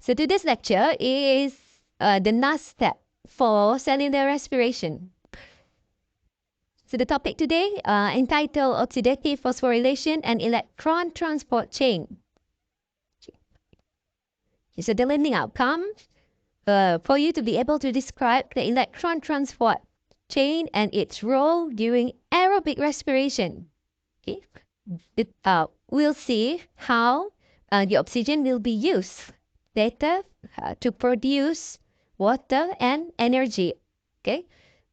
So today's lecture is the last step for cellular respiration. So the topic today entitled Oxidative Phosphorylation and Electron Transport Chain. So the learning outcome for you to be able to describe the electron transport chain and its role during aerobic respiration. Okay. We'll see how the oxygen will be used later to produce water and energy. Okay.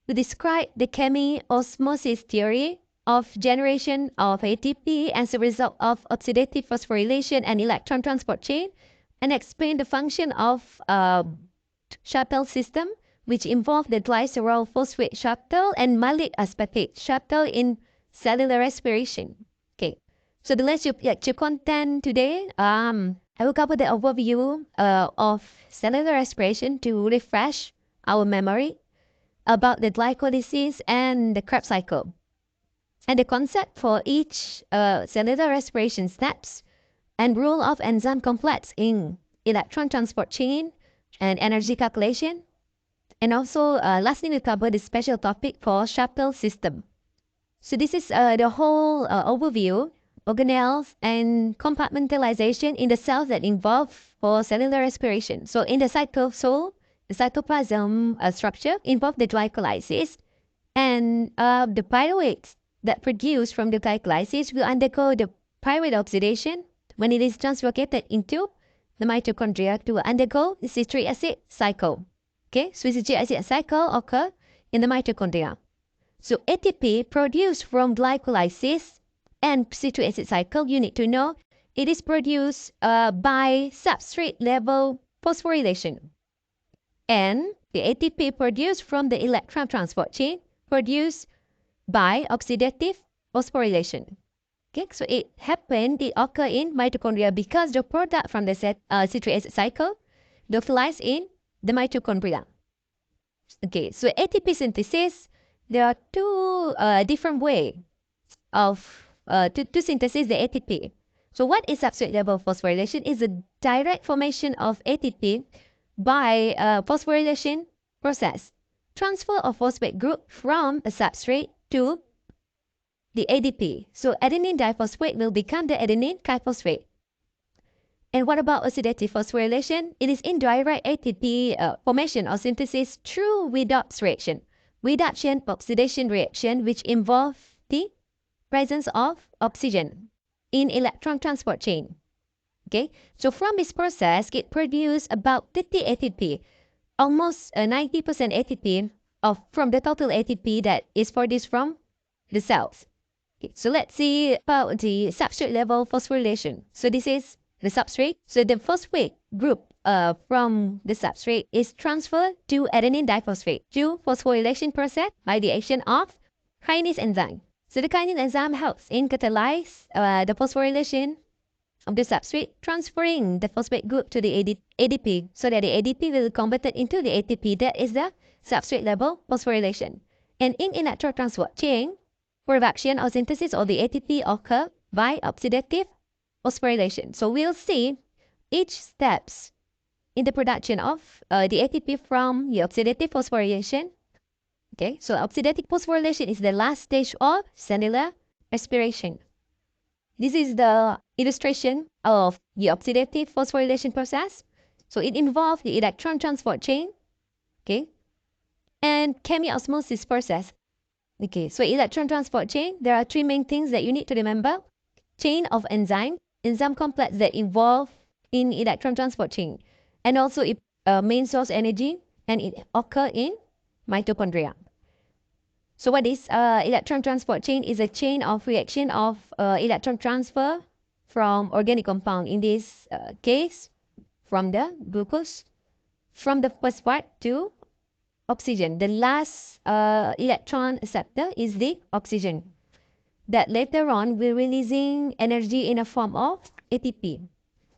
To describe the chemiosmosis theory of generation of ATP as a result of oxidative phosphorylation and electron transport chain, and explain the function of shuttle system, which involve the glycerol phosphate shuttle and malic aspartate shuttle in cellular respiration. Okay, so the lecture content today, I will cover the overview of cellular respiration to refresh our memory about the glycolysis and the Krebs cycle, and the concept for each cellular respiration steps, and role of enzyme complex in electron transport chain and energy calculation. And also, lastly, we cover the special topic for shuttle system. So this is the whole overview, organelles, and compartmentalization in the cells that involve for cellular respiration. So in the cytosol, the cytoplasm structure involve the glycolysis, and the pyruvates that produce from the glycolysis will undergo the pyruvate oxidation when it is translocated into the mitochondria to undergo the citric acid cycle. Okay, so citric acid cycle occur in the mitochondria. So ATP produced from glycolysis and citric acid cycle, you need to know, it is produced by substrate level phosphorylation. And the ATP produced from the electron transport chain produced by oxidative phosphorylation. Okay, so it occur in mitochondria because the product from the citric acid cycle localized in the mitochondria. Okay, so ATP synthesis, there are two different ways of to synthesize the ATP. So what is substrate level phosphorylation? Is a direct formation of ATP by phosphorylation process. Transfer of phosphate group from a substrate to the ADP. So adenine diphosphate will become the adenine triphosphate. And what about oxidative phosphorylation? It is indirect ATP formation or synthesis through redox reaction. Reduction oxidation reaction, which involve the presence of oxygen in electron transport chain. Okay, so from this process, it produces about 30 ATP, almost 90% ATP from the total ATP that is produced from the cells. Okay, so let's see about the substrate level phosphorylation. So this is the substrate. So the phosphate group from the substrate is transferred to adenine diphosphate through phosphorylation process by the action of kinase enzyme. So the kinase enzyme helps in catalyze the phosphorylation of the substrate, transferring the phosphate group to the ADP, so that the ADP will be converted into the ATP. That is the substrate level phosphorylation. And in electron transport chain, production or synthesis of the ATP occur by oxidative phosphorylation. So we'll see each steps in the production of the ATP from the oxidative phosphorylation. Okay, so oxidative phosphorylation is the last stage of cellular respiration. This is the illustration of the oxidative phosphorylation process. So it involves the electron transport chain, okay, and chemiosmosis process. Okay, so electron transport chain, there are three main things that you need to remember. Chain of enzyme complex that involve in electron transport chain. And also it main source energy, and it occur in mitochondria. So what is electron transport chain? Is a chain of reaction of electron transfer from organic compound, in this case from the glucose, from the first part to oxygen. The last electron acceptor is the oxygen that later on will releasing energy in a form of ATP.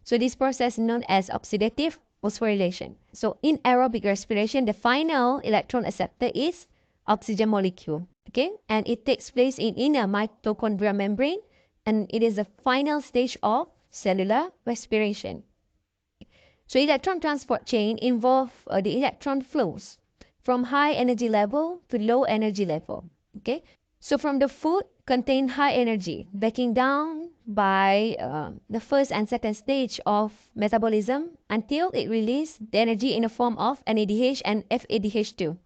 So this process is known as oxidative phosphorylation. So in aerobic respiration, the final electron acceptor is oxygen molecule, okay, and it takes place in inner mitochondrial membrane, and it is the final stage of cellular respiration. So electron transport chain involve the electron flows from high energy level to low energy level. Okay, so from the food contain high energy, breaking down by the first and second stage of metabolism until it releases the energy in the form of NADH and FADH2.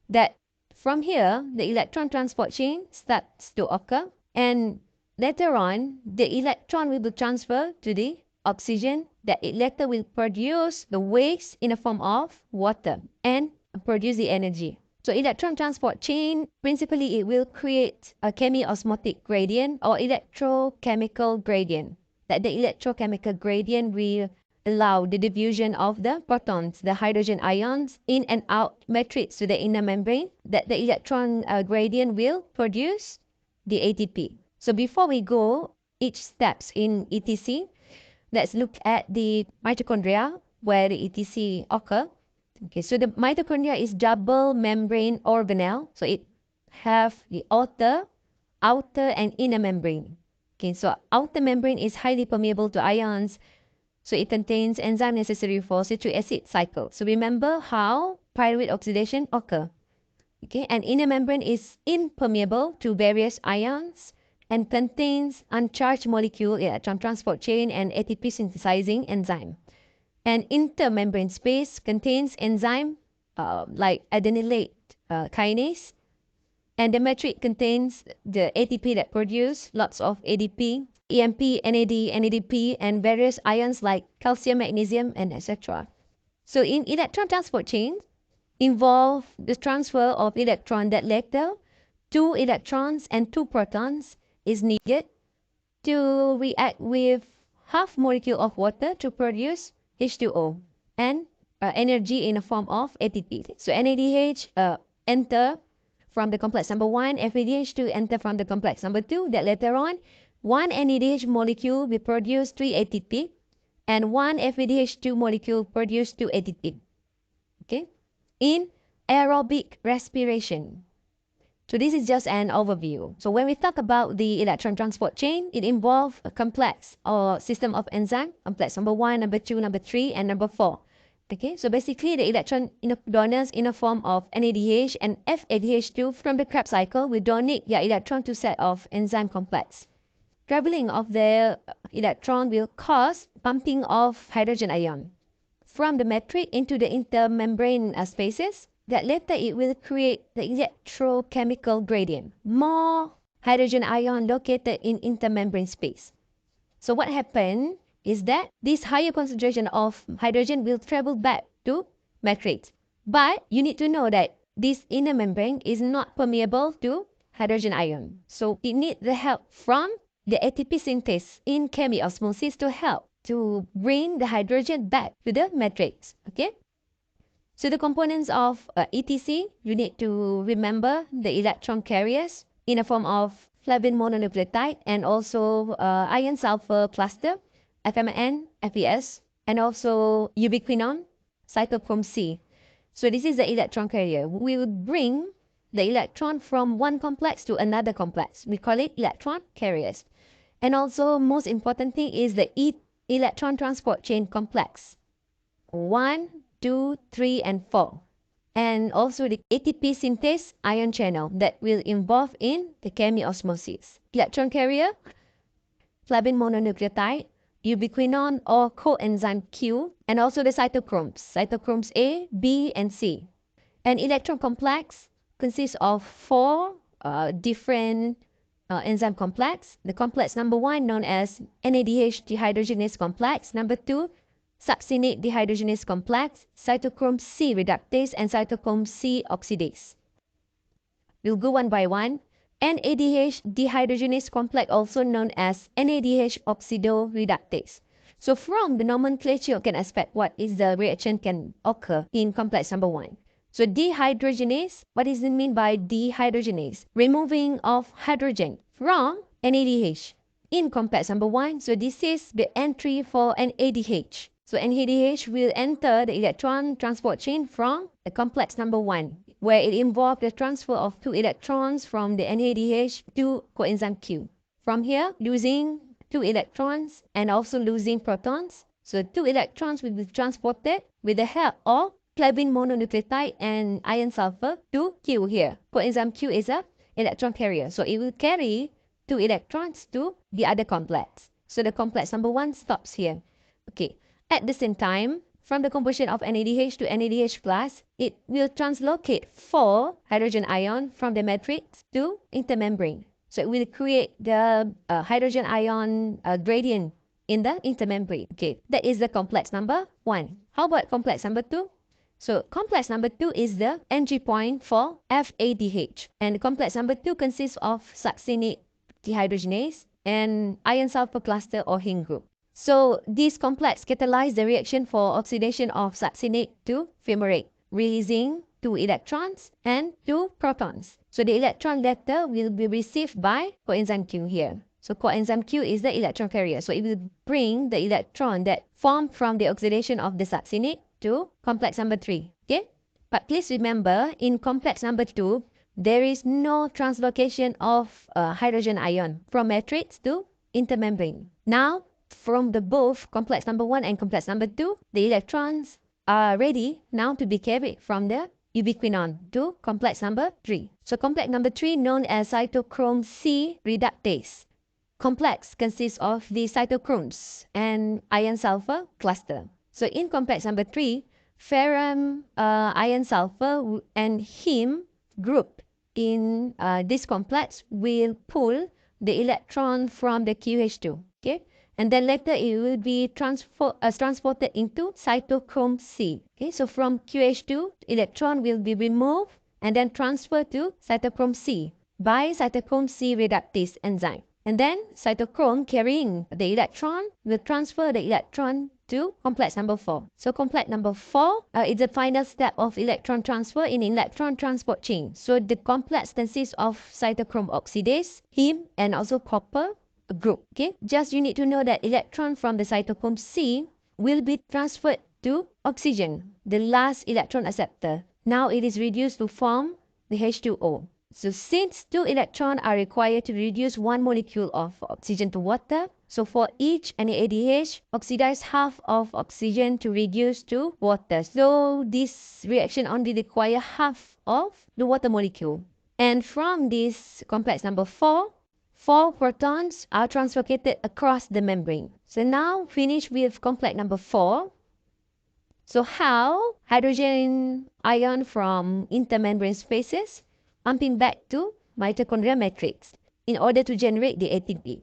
That from here, the electron transport chain starts to occur, and later on, the electron will be transferred to the oxygen that it later will produce the waste in the form of water and produce the energy. So electron transport chain, principally it will create a chemiosmotic gradient or electrochemical gradient. That the electrochemical gradient will allow the diffusion of the protons, the hydrogen ions, in and out matrix to the inner membrane, that the electron gradient will produce the ATP. So before we go each steps in ETC, let's look at the mitochondria where the ETC occur. Okay, so the mitochondria is double membrane organelle. So it have the outer and inner membrane. Okay, so outer membrane is highly permeable to ions. So it contains enzyme necessary for citric acid cycle. So remember how pyruvate oxidation occur. Okay, and inner membrane is impermeable to various ions and contains uncharged molecule electron transport chain and ATP synthesizing enzyme. And intermembrane space contains enzyme like adenylate kinase, and the matrix contains the ATP that produce lots of ADP, EMP, NAD, NADP, and various ions like calcium, magnesium, and etc. So in electron transport chain, involve the transfer of electron that later 2 electrons and 2 protons is needed to react with half molecule of water to produce H2O and energy in the form of ATP. So NADH enter from the complex number 1, FADH2 enter from the complex number 2, that later on, 1 NADH molecule will produce 3 ATP and 1 FADH2 molecule produce 2 ATP. Okay? In aerobic respiration. So this is just an overview. So when we talk about the electron transport chain, it involves a complex or system of enzyme, complex number 1, number 2, number 3, and number 4. Okay, so basically the electron donors in the form of NADH and FADH2 from the Krebs cycle will donate their electron to set of enzyme complex. Traveling of the electron will cause pumping of hydrogen ion from the matrix into the intermembrane spaces, that later it will create the electrochemical gradient. More hydrogen ion located in intermembrane space. So what happened is that this higher concentration of hydrogen will travel back to matrix. But you need to know that this inner membrane is not permeable to hydrogen ion. So it needs the help from the ATP synthase in chemiosmosis to help to bring the hydrogen back to the matrix. Okay? So the components of ETC, you need to remember the electron carriers in the form of flavin mononucleotide and also iron sulfur cluster, FMN, FES, and also ubiquinone, cytochrome C. So this is the electron carrier. We would bring the electron from one complex to another complex. We call it electron carriers. And also, most important thing is the electron transport chain complex. 1, 2, 3, and 4. And also the ATP synthase ion channel that will involve in the chemiosmosis. Electron carrier, flavin mononucleotide, ubiquinone or coenzyme Q, and also the cytochromes A, B, and C. An electron complex consists of 4 different enzyme complex. The complex number 1 known as NADH dehydrogenase complex. Number 2, succinate dehydrogenase complex, cytochrome C reductase, and cytochrome C oxidase. We'll go one by one. NADH dehydrogenase complex, also known as NADH oxidoreductase. So from the nomenclature, you can expect what is the reaction can occur in complex number 1. So dehydrogenase, what does it mean by dehydrogenase? Removing of hydrogen from NADH in complex number 1. So this is the entry for NADH. So NADH will enter the electron transport chain from the complex number 1, where it involves the transfer of 2 electrons from the NADH to coenzyme Q. From here, losing 2 electrons and also losing protons. So 2 electrons will be transported with the help of carbene mononucleotide and iron sulfur to Q here. Coenzyme Q is a electron carrier. So it will carry 2 electrons to the other complex. So the complex number 1 stops here. Okay. At the same time, from the conversion of NADH to NADH+, it will translocate 4 hydrogen ion from the matrix to intermembrane. So it will create the hydrogen ion gradient in the intermembrane. Okay, that is the complex number 1. How about complex number 2? So complex number 2 is the entry point for FADH. And complex number 2 consists of succinate dehydrogenase and iron sulfur cluster or heme group. So this complex catalyzes the reaction for oxidation of succinate to fumarate, releasing 2 electrons and 2 protons. So the electron later will be received by coenzyme Q here. So coenzyme Q is the electron carrier. So it will bring the electron that formed from the oxidation of the succinate to complex number 3. Okay? But please remember, in complex number 2, there is no translocation of hydrogen ion from matrix to intermembrane. Now, from the both complex number 1 and complex number 2, the electrons are ready now to be carried from the ubiquinone to complex number 3. So complex number 3 known as cytochrome C reductase. Complex consists of the cytochromes and iron sulfur cluster. So in complex number 3, ferrum, iron sulfur and heme group in this complex will pull the electron from the QH2. Okay? And then later it will be transported into cytochrome C. Okay, so from QH2, electron will be removed and then transferred to cytochrome C by cytochrome C reductase enzyme. And then cytochrome carrying the electron will transfer the electron to complex number 4. So complex number 4 is the final step of electron transfer in electron transport chain. So the complex consists of cytochrome oxidase, heme, and also copper group. Okay, just you need to know that electron from the cytochrome C will be transferred to oxygen, the last electron acceptor. Now it is reduced to form the H2O. So since 2 electrons are required to reduce 1 molecule of oxygen to water, so for each NADH, oxidize half of oxygen to reduce to water. So this reaction only requires half of the water molecule. And from this complex number 4, 4 protons are translocated across the membrane. So now finish with complex number 4. So how hydrogen ion from intermembrane spaces pumping back to mitochondrial matrix in order to generate the ATP.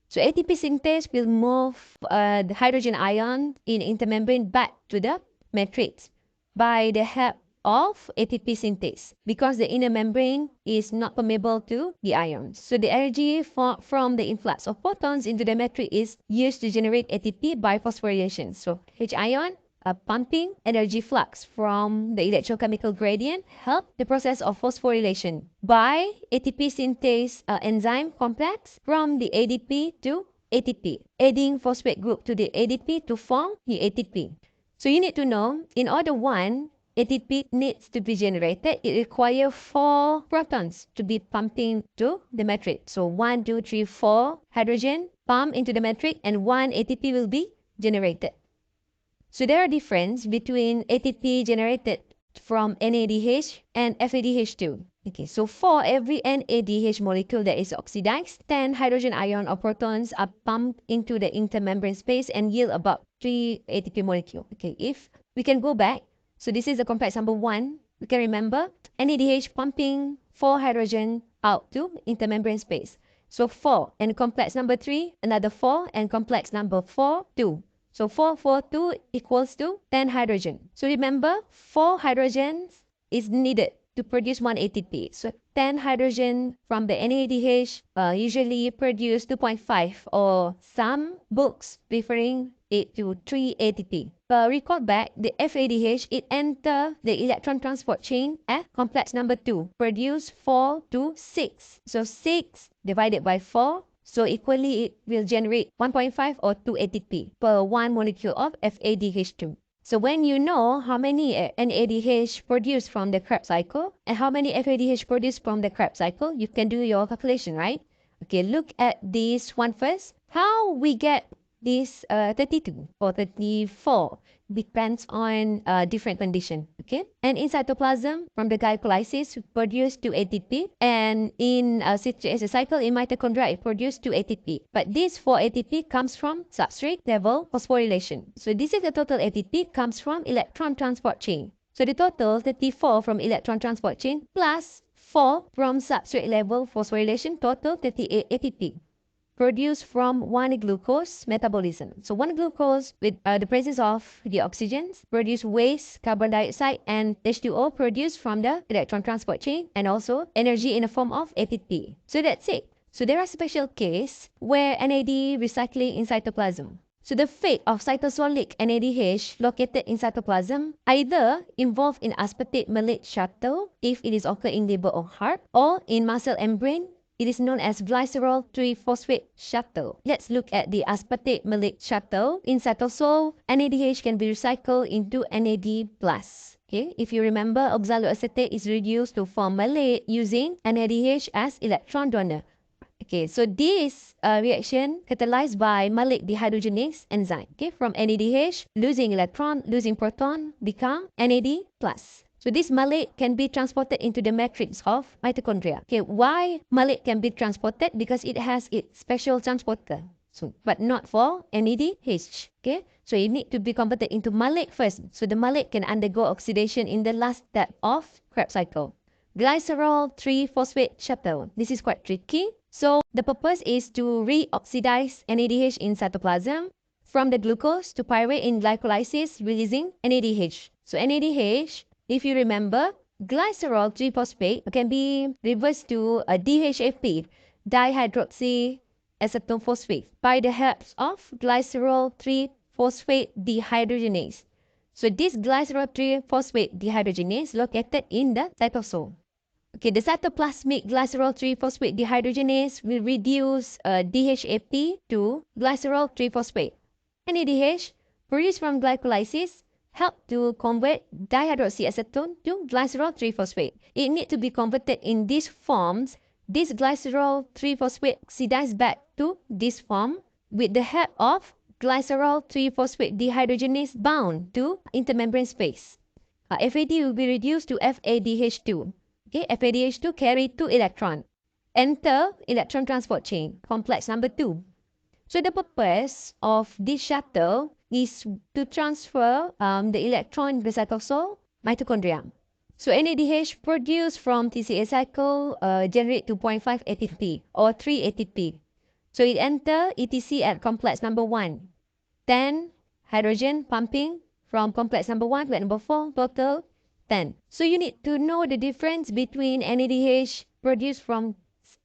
So ATP synthase will move the hydrogen ion in intermembrane back to the matrix by the help of ATP synthase because the inner membrane is not permeable to the ions. So the energy from the influx of photons into the matrix is used to generate ATP by phosphorylation. So H ion pumping energy flux from the electrochemical gradient help the process of phosphorylation by ATP synthase enzyme complex from the ADP to ATP, adding phosphate group to the ADP to form the ATP. So you need to know, in order 1 ATP needs to be generated, it requires 4 protons to be pumping to the matrix. So 1, 2, 3, 4 hydrogen pump into the matrix and 1 ATP will be generated. So there are difference between ATP generated from NADH and FADH2. Okay, so for every NADH molecule that is oxidized, 10 hydrogen ion or protons are pumped into the intermembrane space and yield about 3 ATP molecule. Okay, if we can go back, so this is the complex number 1. We can remember NADH pumping 4 hydrogen out to intermembrane space. So 4 and complex number 3, another 4 and complex number 4, 2. So 4, 4, 2 equals to 10 hydrogen. So remember, 4 hydrogens is needed to produce 1 ATP. So 10 hydrogen from the NADH usually produce 2.5 or some books referring it to 3 ATP. But recall back, the FADH, it enter the electron transport chain at complex number 2, produce 4 to 6. So 6 divided by 4. So equally, it will generate 1.5 or 2 ATP per 1 molecule of FADH2. So when you know how many NADH produced from the Krebs cycle and how many FADH produced from the Krebs cycle, you can do your calculation, right? Okay, look at this one first. How we get this 32 or 34. Depends on different condition. Okay, and in cytoplasm, from the glycolysis, produce 2 ATP, and in citric acid cycle in mitochondria, it produce 2 ATP. But this 4 ATP comes from substrate level phosphorylation. So this is the total ATP comes from electron transport chain. So the total 34 from electron transport chain plus 4 from substrate level phosphorylation, total 38 ATP. Produced from 1-glucose metabolism. So 1-glucose with the presence of the oxygens produce waste, carbon dioxide, and H2O produced from the electron transport chain, and also energy in the form of ATP. So that's it. So there are special cases where NAD recycling in cytoplasm. So the fate of cytosolic NADH located in cytoplasm either involved in aspartate malate shuttle if it is occur in liver or heart, or in muscle membrane. It is known as glycerol 3-phosphate shuttle. Let's look at the aspartate malate shuttle. In cytosol, NADH can be recycled into NAD+. Okay, if you remember, oxaloacetate is reduced to form malate using NADH as electron donor. Okay, so this reaction catalyzed by malate dehydrogenase enzyme. Okay, from NADH, losing electron, losing proton, become NAD+. So this malate can be transported into the matrix of mitochondria. Okay, why malate can be transported? Because it has its special transporter. So, but not for NADH. Okay, so it need to be converted into malate first. So the malate can undergo oxidation in the last step of Krebs cycle. Glycerol 3-phosphate shuttle. This is quite tricky. So the purpose is to reoxidize NADH in cytoplasm from the glucose to pyruvate in glycolysis, releasing NADH. So NADH, if you remember, glycerol 3-phosphate can be reversed to a DHAP, dihydroxy acetone phosphate, by the help of glycerol 3-phosphate dehydrogenase. So this glycerol 3-phosphate dehydrogenase located in the cytosol. Okay, the cytoplasmic glycerol 3-phosphate dehydrogenase will reduce DHAP to glycerol 3-phosphate. NADH, produced from glycolysis, help to convert dihydroxyacetone to glycerol 3-phosphate. It needs to be converted in these forms. This glycerol 3-phosphate oxidized back to this form with the help of glycerol 3-phosphate dehydrogenase bound to intermembrane space. FAD will be reduced to FADH2. Okay, FADH2 carry 2 electrons. Enter electron transport chain, complex number 2. So the purpose of this shuttle is to transfer the electron in the cytosol mitochondria. So NADH produced from TCA cycle generate 2.5 ATP or 3 ATP. So it enter ETC at complex number 1. Then hydrogen pumping from complex number 1 to number 4, total 10. So you need to know the difference between NADH produced from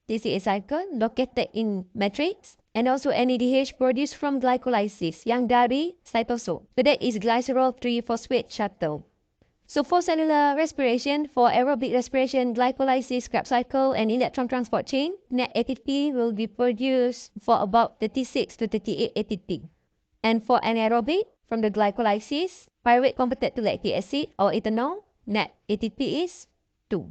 TCA cycle located in matrix and also NADH produced from glycolysis yang dari cytosol. So that is glycerol 3-phosphate shuttle. So for cellular respiration, for aerobic respiration, glycolysis, Krebs cycle, and electron transport chain, net ATP will be produced for about 36 to 38 ATP. And for anaerobic, from the glycolysis, pyruvate converted to lactic acid or ethanol, net ATP is 2.